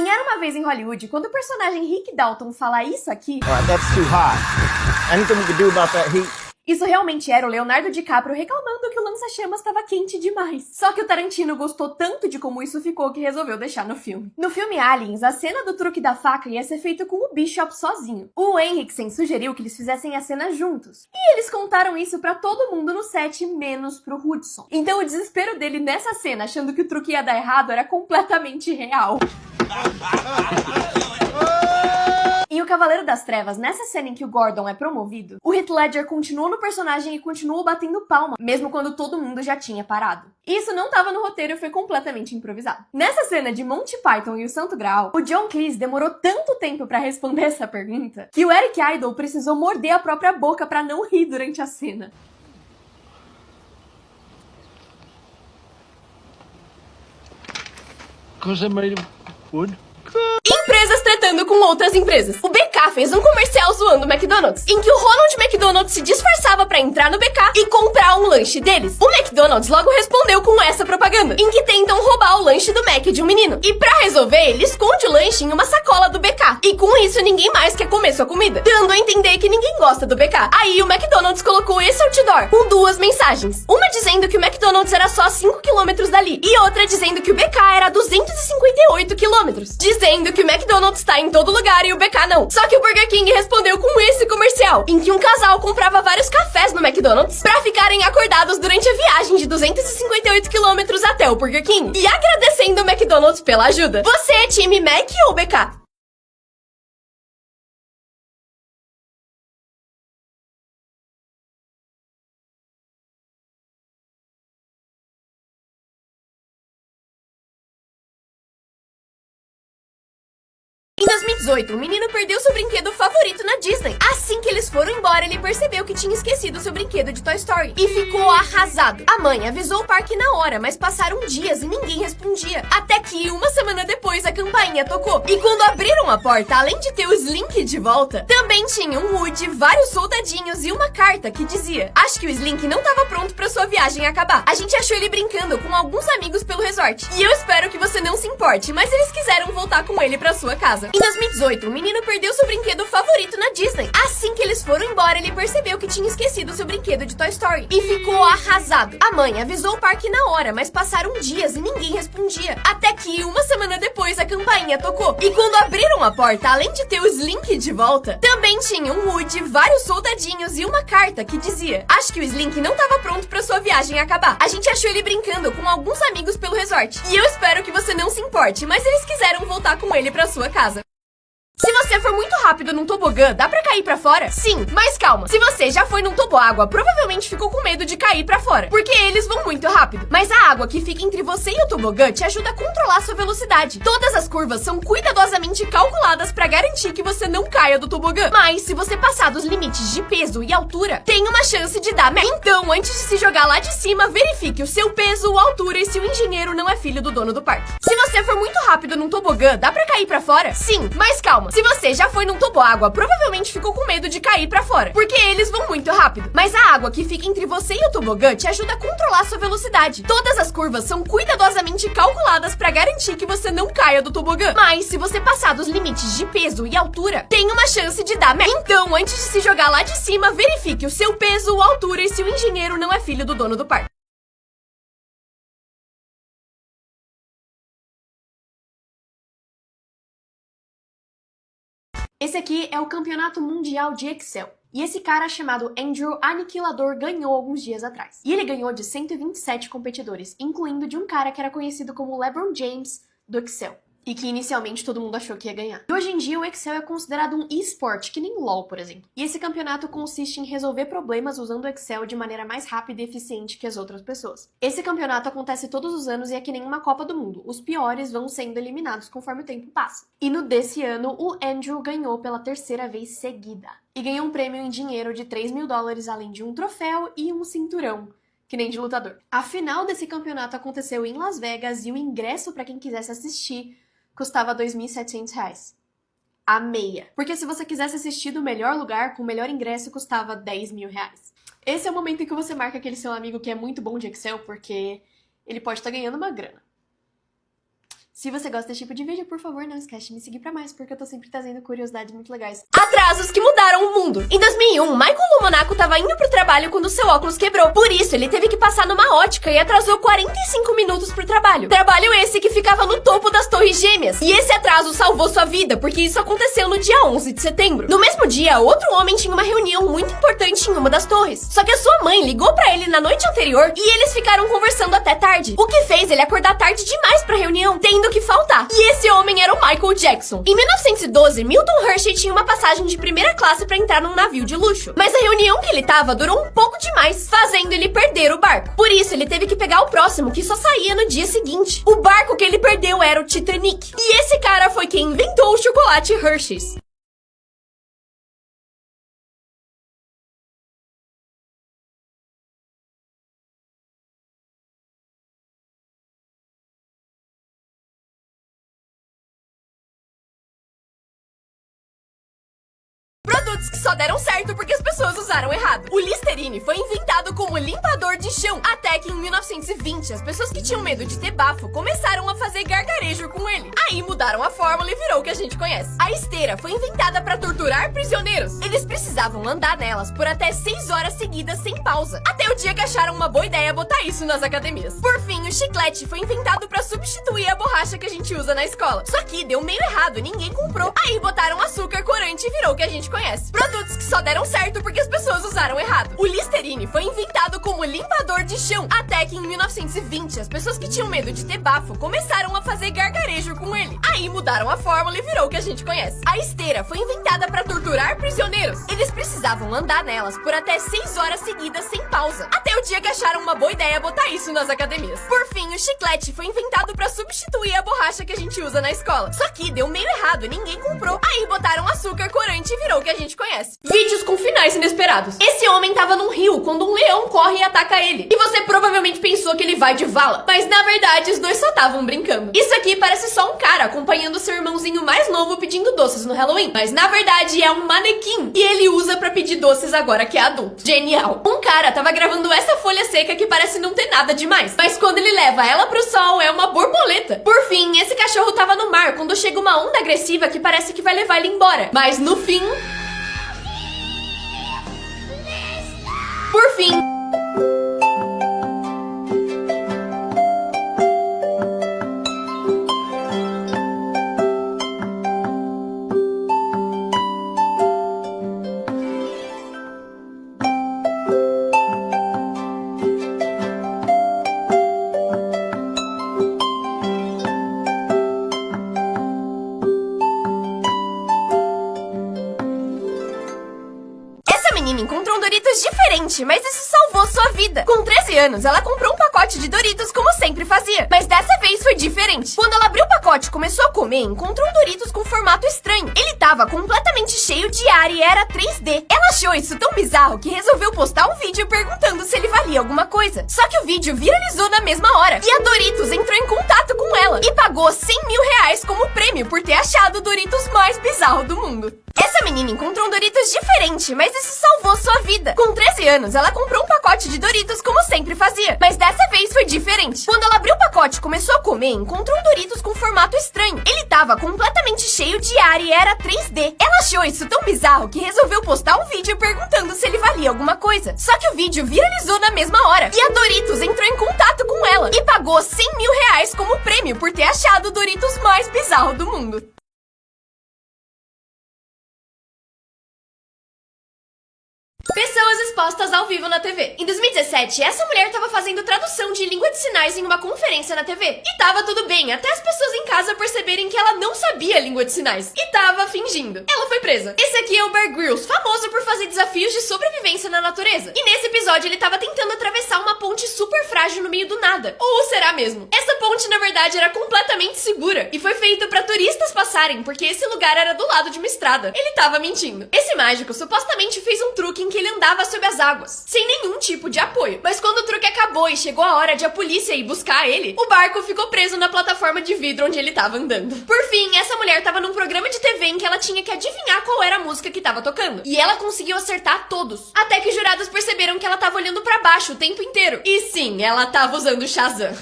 Em Era Uma Vez em Hollywood, quando o personagem Rick Dalton fala isso aqui... Alright, that's too hot. Anything we can do about that heat? Isso realmente era o Leonardo DiCaprio reclamando que o lança-chamas estava quente demais. Só que o Tarantino gostou tanto de como isso ficou que resolveu deixar no filme. No filme Aliens, a cena do truque da faca ia ser feita com o Bishop sozinho. O Henriksen sugeriu que eles fizessem a cena juntos. E eles contaram isso pra todo mundo no set, menos pro Hudson. Então o desespero dele nessa cena, achando que o truque ia dar errado, era completamente real. Em O Cavaleiro das Trevas, nessa cena em que o Gordon é promovido, o Heath Ledger continuou no personagem e continuou batendo palma, mesmo quando todo mundo já tinha parado. Isso não estava no roteiro e foi completamente improvisado. Nessa cena de Monty Python e o Santo Graal, o John Cleese demorou tanto tempo pra responder essa pergunta que o Eric Idle precisou morder a própria boca pra não rir durante a cena. Because they're made of wood. Empresas tretando com outras empresas. O BK fez um comercial zoando o McDonald's, em que o Ronald McDonald se disfarçava pra entrar no BK e comprar um lanche deles. O McDonald's logo respondeu com essa propaganda, em que tentam roubar o lanche do Mac de um menino. E pra resolver, ele esconde o lanche em uma sacola do BK. E com isso, ninguém mais quer comer sua comida, dando a entender que ninguém gosta do BK. Aí o McDonald's colocou esse outdoor, com duas mensagens. Uma dizendo que o McDonald's era só 5 km dali, e outra dizendo que o BK era 258 km. Dizendo que o McDonald's tá em todo lugar e o BK não. Só que o Burger King respondeu com esse comercial, em que um casal comprava vários cafés no McDonald's pra ficarem acordados durante a viagem de 258 km até o Burger King. E agradecendo o McDonald's pela ajuda. Você é time Mac ou BK? Em 2018, um menino perdeu seu brinquedo favorito na Disney. Assim que eles foram embora, ele percebeu que tinha esquecido seu brinquedo de Toy Story e ficou arrasado. A mãe avisou o parque na hora, mas passaram dias e ninguém respondia. Até que, uma semana depois, a campainha tocou. E quando abriram a porta, além de ter o Slink de volta, também tinha um Woody, vários soldadinhos e uma carta que dizia: acho que o Slink não estava pronto pra sua viagem acabar. A gente achou ele brincando com alguns amigos pelo resort. E eu espero que você não se importe, mas eles quiseram voltar com ele pra sua casa. Em 2018, um menino perdeu seu brinquedo favorito na Disney. Assim que eles foram embora, ele percebeu que tinha esquecido seu brinquedo de Toy Story e ficou arrasado. A mãe avisou o parque na hora, mas passaram dias e ninguém respondia. Até que, uma semana depois, a campainha tocou. E quando abriram a porta, além de ter o Slink de volta, também tinha um Woody, vários soldadinhos e uma carta que dizia: acho que o Slink não estava pronto pra sua viagem acabar. A gente achou ele brincando com alguns amigos pelo resort. E eu espero que você não se importe, mas eles quiseram voltar com ele pra sua casa. Se você for muito rápido num tobogã, dá pra cair pra fora? Sim, mas calma. Se você já foi num toboágua, provavelmente ficou com medo de cair pra fora, porque eles vão muito rápido. Mas a água que fica entre você e o tobogã te ajuda a controlar sua velocidade. Todas as curvas são cuidadosamente calculadas pra garantir que você não caia do tobogã. Mas se você passar dos limites de peso e altura, tem uma chance de dar merda. Então, antes de se jogar lá de cima, verifique o seu peso, altura e se o engenheiro não é filho do dono do parque. Se você for muito rápido num tobogã, dá pra cair pra fora? Sim, mas calma. Se você já foi num toboágua, provavelmente ficou com medo de cair pra fora, porque eles vão muito rápido. Mas a água que fica entre você e o tobogã te ajuda a controlar sua velocidade. Todas as curvas são cuidadosamente calculadas pra garantir que você não caia do tobogã. Mas se você passar dos limites de peso e altura, tem uma chance de dar merda. Então, antes de se jogar lá de cima, verifique o seu peso, altura e se o engenheiro não é filho do dono do parque. Esse aqui é o Campeonato Mundial de Excel. E esse cara chamado Andrew Aniquilador ganhou alguns dias atrás. E ele ganhou de 127 competidores, incluindo de um cara que era conhecido como LeBron James do Excel. E que inicialmente todo mundo achou que ia ganhar. E hoje em dia o Excel é considerado um eSport, que nem LoL, por exemplo. E esse campeonato consiste em resolver problemas usando o Excel de maneira mais rápida e eficiente que as outras pessoas. Esse campeonato acontece todos os anos e é que nem uma Copa do Mundo. Os piores vão sendo eliminados conforme o tempo passa. E no desse ano, o Andrew ganhou pela terceira vez seguida. E ganhou um prêmio em dinheiro de $3.000, além de um troféu e um cinturão. Que nem de lutador. A final desse campeonato aconteceu em Las Vegas e o ingresso para quem quisesse assistir custava R$2.700. A meia. Porque se você quisesse assistir do melhor lugar, com o melhor ingresso, custava R$10.000. Esse é o momento em que você marca aquele seu amigo que é muito bom de Excel, porque ele pode estar ganhando uma grana. Se você gosta desse tipo de vídeo, por favor, não esquece de me seguir pra mais, porque eu tô sempre trazendo curiosidades muito legais. Atrasos que mudaram o mundo. Em 2001, Michael Monaco tava indo pro trabalho quando seu óculos quebrou. Por isso, ele teve que passar numa ótica e atrasou 45 minutos pro trabalho. Trabalho esse que ficava no topo das Torres Gêmeas. E esse atraso salvou sua vida, porque isso aconteceu no dia 11 de setembro. No mesmo dia, outro homem tinha uma reunião muito importante em uma das torres. Só que a sua mãe ligou pra ele na noite anterior e eles ficaram conversando até tarde. O que fez ele acordar tarde demais pra reunião, tendo que faltar. E esse homem era o Michael Jackson. Em 1912, Milton Hershey tinha uma passagem de primeira classe pra entrar num navio de luxo. Mas a reunião que ele tava durou um pouco demais, fazendo ele perder o barco. Por isso, ele teve que pegar o próximo, que só saía no dia seguinte. O barco que ele perdeu era o Titanic. E esse cara foi quem inventou o chocolate Hershey's. Produtos que só deram certo porque as pessoas usaram errado. O Listerine foi inventado como limpador de chão, até que em 1920 as pessoas que tinham medo de ter bafo começaram a fazer gargarejo com ele. Aí mudaram a fórmula e virou o que a gente conhece. A esteira foi inventada para torturar prisioneiros. Eles precisavam andar nelas por até 6 horas seguidas sem pausa, até o dia que acharam uma boa ideia botar isso nas academias. Por fim, o chiclete foi inventado para substituir a borracha que a gente usa na escola. Só que deu meio errado, ninguém comprou. Aí botaram açúcar corante e virou o que a gente conhece. Produtos que só deram certo porque as pessoas usaram errado. O Listerine foi inventado como limpador de chão, até que em 1920 as pessoas que tinham medo de ter bafo começaram a fazer gargarejo com ele. Aí mudaram a fórmula e virou o que a gente conhece. A esteira foi inventada para torturar prisioneiros. Eles precisavam andar nelas por até 6 horas seguidas sem pausa, até o dia que acharam uma boa ideia botar isso nas academias. Por fim, o chiclete foi inventado para substituir a borracha que a gente usa na escola. Só que deu meio errado, ninguém comprou. Aí botaram açúcar corante e virou o que a gente conhece. Vídeos com finais inesperados. Esse homem tava num rio quando um leão corre e ataca ele. E você provavelmente pensou que ele vai de vala, mas na verdade os dois só estavam brincando. Isso aqui parece só um cara acompanhando seu irmãozinho mais novo pedindo doces no Halloween, mas na verdade é um manequim e ele usa pra pedir doces agora que é adulto. Genial. Um cara tava gravando essa folha seca que parece não ter nada demais, mas quando ele leva ela pro sol é uma borboleta. Por fim, esse cachorro tava no mar quando chega uma onda agressiva que parece que vai levar ele embora, mas no fim... Por fim... menina encontrou um Doritos diferente, mas isso salvou sua vida. Com 13 anos, ela comprou um pacote de Doritos como sempre fazia, mas dessa vez foi diferente. Quando ela abriu o pacote e começou a comer, encontrou um Doritos com formato estranho. Ele tava completamente cheio de ar e era 3D. Ela achou isso tão bizarro que resolveu postar um vídeo perguntando se ele valia alguma coisa. Só que o vídeo viralizou na mesma hora e a Doritos entrou em contato com ela e pagou 100 mil reais como prêmio por ter achado o Doritos mais bizarro do mundo. Essa menina encontrou um Doritos diferente, mas isso salvou sua vida. Com 13 anos, ela comprou um pacote de Doritos como sempre fazia, mas dessa vez foi diferente. Quando ela abriu o pacote e começou a comer, encontrou um Doritos com formato estranho. Ele tava completamente cheio de ar e era 3D. Ela achou isso tão bizarro que resolveu postar um vídeo perguntando se ele valia alguma coisa. Só que o vídeo viralizou na mesma hora e a Doritos entrou em contato com ela e pagou 100 mil reais como prêmio por ter achado o Doritos mais bizarro do mundo. Pessoas expostas ao vivo na TV. Em 2017, essa mulher tava fazendo tradução de língua de sinais em uma conferência na TV. E tava tudo bem, até as pessoas em casa perceberem que ela não sabia língua de sinais. E tava fingindo. Ela foi presa. Esse aqui é o Bear Grylls, famoso por fazer desafios de sobrevivência na natureza. E nesse episódio ele tava tentando atravessar uma ponte super frágil no meio do nada. Ou será mesmo? Essa ponte, na verdade, era completamente segura e foi feita pra turistas passarem, porque esse lugar era do lado de uma estrada. Ele tava mentindo. Esse mágico supostamente fez um truque em que ele andava sob as águas, sem nenhum tipo de apoio. Mas quando o truque acabou e chegou a hora de a polícia ir buscar ele, o barco ficou preso na plataforma de vidro onde ele tava andando. Por fim, essa mulher tava num programa de TV em que ela tinha que adivinhar qual era a música que tava tocando. E ela conseguiu acertar todos. Até que os jurados perceberam que ela tava olhando pra baixo o tempo inteiro. E sim, ela tava usando o Shazam.